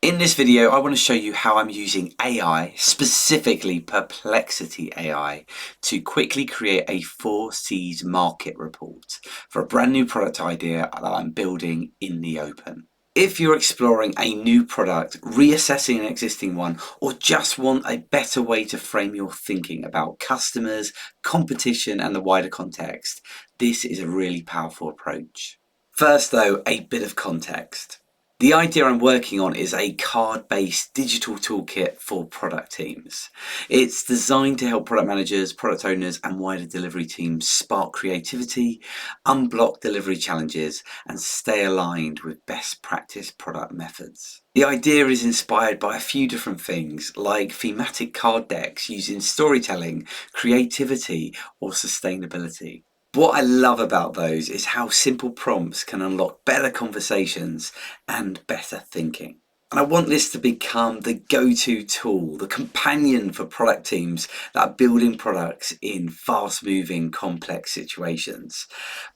In this video, I want to show you how I'm using AI, specifically Perplexity AI, to quickly create a 4Cs market report for a brand new product idea that I'm building in the open. If you're exploring a new product, reassessing an existing one, or just want a better way to frame your thinking about customers, competition, and the wider context, this is a really powerful approach. First though, a bit of context. The idea I'm working on is a card-based digital toolkit for product teams. It's designed to help product managers, product owners, and wider delivery teams spark creativity, unblock delivery challenges, and stay aligned with best practice product methods. The idea is inspired by a few different things, like thematic card decks using storytelling, creativity, or sustainability. What I love about those is how simple prompts can unlock better conversations and better thinking. And I want this to become the go-to tool, the companion for product teams that are building products in fast-moving, complex situations.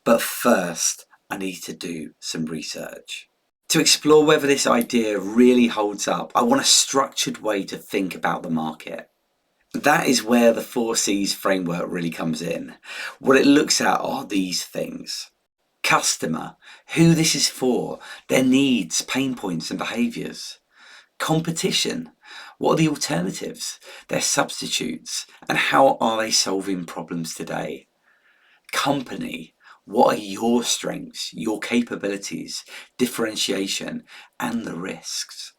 But first, I need to do some research. To explore whether this idea really holds up, I want a structured way to think about the market. That is where the 4Cs framework really comes in. What it looks at are these things. Customer, who this is for, their needs, pain points and behaviours. Competition, what are the alternatives, their substitutes, and how are they solving problems today? Company, what are your strengths, your capabilities, differentiation, and the risks?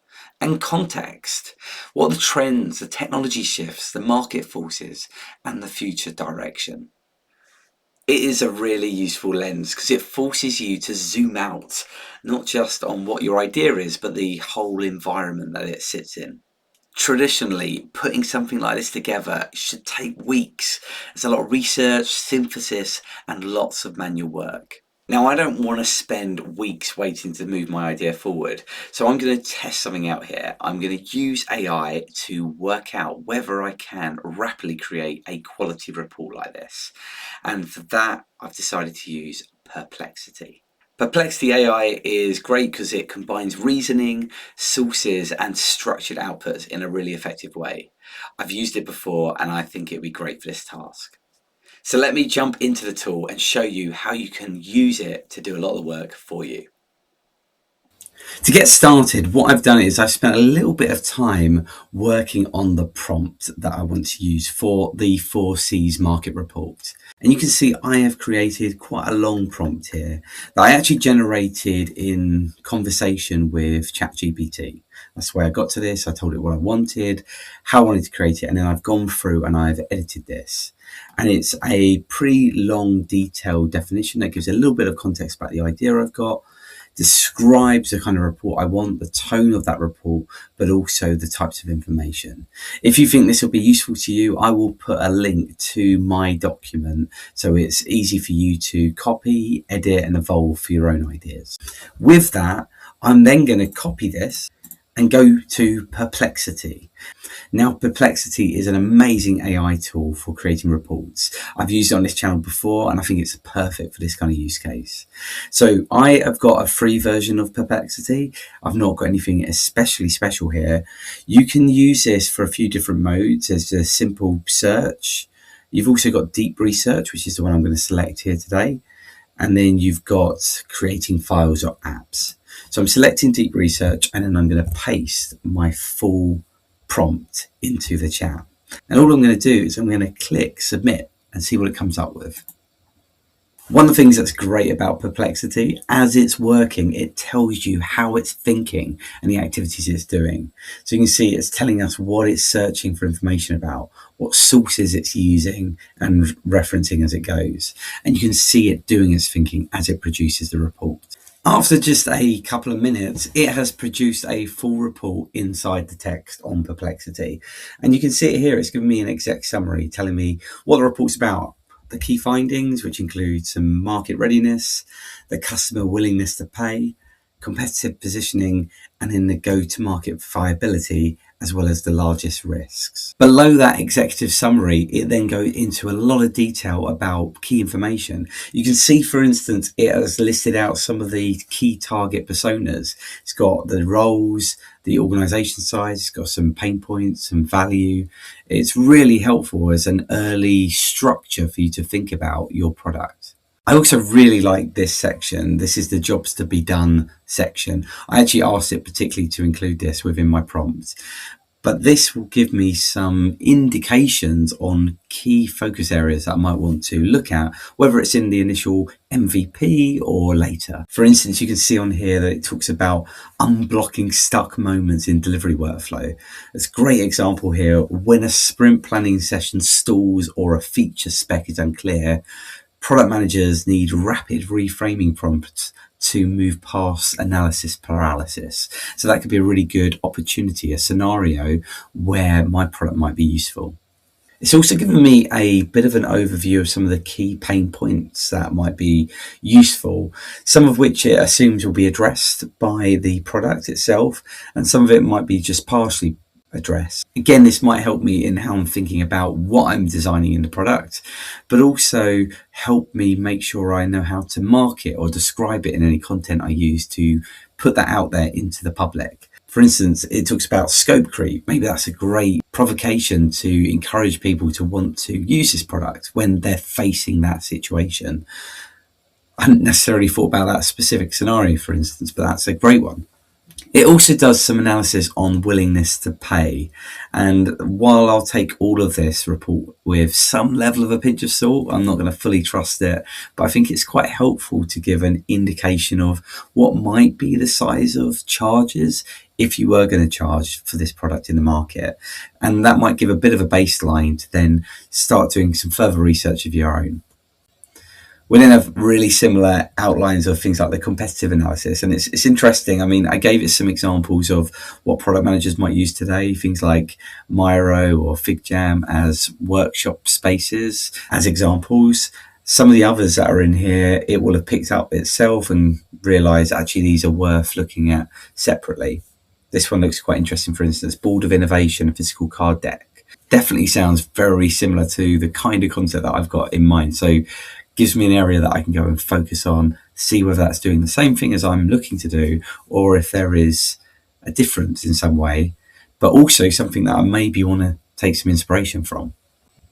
And context, what are the trends, the technology shifts, the market forces, and the future direction? It is a really useful lens because it forces you to zoom out, not just on what your idea is, but the whole environment that it sits in. Traditionally, putting something like this together should take weeks. There's a lot of research, synthesis, and lots of manual work. Now, I don't want to spend weeks waiting to move my idea forward, so I'm going to test something out here. I'm going to use AI to work out whether I can rapidly create a quality report like this. And for that, I've decided to use Perplexity. Perplexity AI is great because it combines reasoning, sources, and structured outputs in a really effective way. I've used it before and I think it'd be great for this task. So let me jump into the tool and show you how you can use it to do a lot of the work for you. To get started, what I've done is I've spent a little bit of time working on the prompt that I want to use for the 4Cs market report. And you can see I have created quite a long prompt here that I actually generated in conversation with ChatGPT. That's the way I got to this. I told it what I wanted, how I wanted to create it, and then I've gone through and I've edited this. And it's a pretty long, detailed definition that gives a little bit of context about the idea I've got, describes the kind of report I want, the tone of that report, but also the types of information. If you think this will be useful to you, I will put a link to my document so it's easy for you to copy, edit, and evolve for your own ideas. With that, I'm then going to copy this and go to Perplexity. Now, Perplexity is an amazing AI tool for creating reports. I've used it on this channel before and I think it's perfect for this kind of use case. So I have got a free version of Perplexity. I've not got anything especially special here. You can use this for a few different modes. There's a simple search. You've also got deep research, which is the one I'm going to select here today. And then you've got creating files or apps. So I'm selecting deep research and then I'm going to paste my full prompt into the chat. And all I'm going to do is I'm going to click submit and see what it comes up with. One of the things that's great about Perplexity, as it's working, it tells you how it's thinking and the activities it's doing. So you can see it's telling us what it's searching for information about, what sources it's using and referencing as it goes. And you can see it doing its thinking as it produces the report. After just a couple of minutes, it has produced a full report inside the text on Perplexity. And you can see it here. It's giving me an exec summary telling me what the report's about, the key findings, which include some market readiness, the customer willingness to pay, competitive positioning, and then the go-to-market viability as well as the largest risks. Below that executive summary, it then goes into a lot of detail about key information. You can see, for instance, it has listed out some of the key target personas. It's got the roles, the organization size, it's got some pain points, some value. It's really helpful as an early structure for you to think about your product. I also really like this section. This is the jobs to be done section. I actually asked it particularly to include this within my prompt, but this will give me some indications on key focus areas that I might want to look at, whether it's in the initial MVP or later. For instance, you can see on here that it talks about unblocking stuck moments in delivery workflow. It's a great example here. When a sprint planning session stalls or a feature spec is unclear, product managers need rapid reframing prompts to move past analysis paralysis. So that could be a really good opportunity, a scenario where my product might be useful. It's also given me a bit of an overview of some of the key pain points that might be useful, some of which it assumes will be addressed by the product itself, and some of it might be just partially addressed. Again, this might help me in how I'm thinking about what I'm designing in the product, but also help me make sure I know how to market or describe it in any content I use to put that out there into the public. For instance, it talks about scope creep. Maybe that's a great provocation to encourage people to want to use this product when they're facing that situation. I hadn't necessarily thought about that specific scenario, for instance, but that's a great one. It also does some analysis on willingness to pay. And while I'll take all of this report with some level of a pinch of salt, I'm not going to fully trust it, but I think it's quite helpful to give an indication of what might be the size of charges if you were going to charge for this product in the market. And that might give a bit of a baseline to then start doing some further research of your own. We then have really similar outlines of things like the competitive analysis. And it's interesting. I mean, I gave it some examples of what product managers might use today, things like Miro or FigJam as workshop spaces as examples. Some of the others that are in here, it will have picked up itself and realized actually these are worth looking at separately. This one looks quite interesting, for instance, Board of Innovation, physical card deck. Definitely sounds very similar to the kind of concept that I've got in mind. So gives me an area that I can go and focus on, see whether that's doing the same thing as I'm looking to do, or if there is a difference in some way, but also something that I maybe want to take some inspiration from.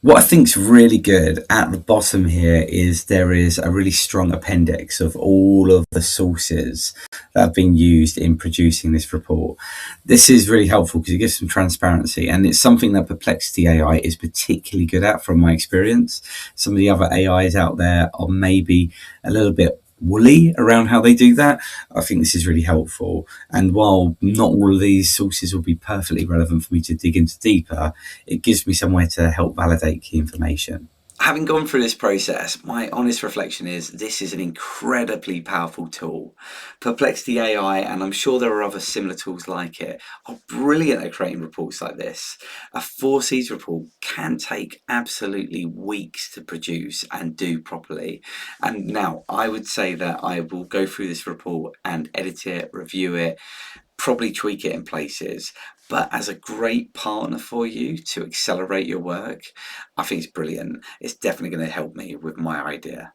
What I think's really good at the bottom here is there is a really strong appendix of all of the sources that have been used in producing this report. This is really helpful because it gives some transparency, and it's something that Perplexity AI is particularly good at from my experience. Some of the other AIs out there are maybe a little bit woolly around how they do that. I think this is really helpful. And while not all of these sources will be perfectly relevant for me to dig into deeper, it gives me somewhere to help validate key information. Having gone through this process, my honest reflection is this is an incredibly powerful tool. Perplexity AI, and I'm sure there are other similar tools like it, are brilliant at creating reports like this. A 4Cs report can take absolutely weeks to produce and do properly. And now I would say that I will go through this report and edit it, review it, probably tweak it in places, but as a great partner for you to accelerate your work, I think it's brilliant. It's definitely going to help me with my idea.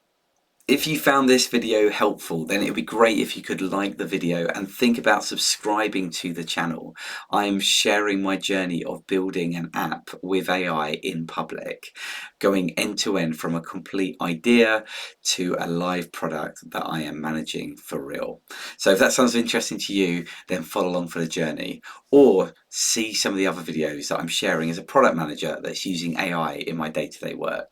If you found this video helpful, then it would be great if you could like the video and think about subscribing to the channel. I'm sharing my journey of building an app with AI in public, going end to end from a complete idea to a live product that I am managing for real. So if that sounds interesting to you, then follow along for the journey, or see some of the other videos that I'm sharing as a product manager that's using AI in my day-to-day work.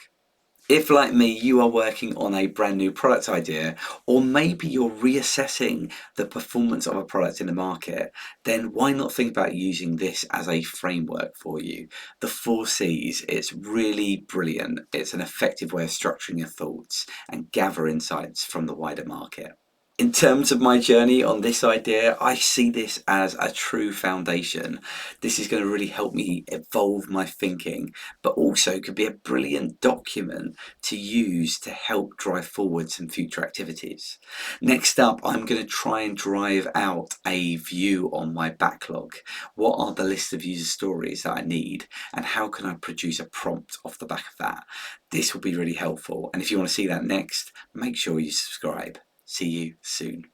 If, like me, you are working on a brand new product idea, or maybe you're reassessing the performance of a product in the market, then why not think about using this as a framework for you? The 4Cs, it's really brilliant. It's an effective way of structuring your thoughts and gather insights from the wider market. In terms of my journey on this idea, I see this as a true foundation. This is going to really help me evolve my thinking, but also could be a brilliant document to use to help drive forward some future activities. Next up, I'm going to try and drive out a view on my backlog. What are the list of user stories that I need, and how can I produce a prompt off the back of that? This will be really helpful. And if you want to see that next, make sure you subscribe. See you soon.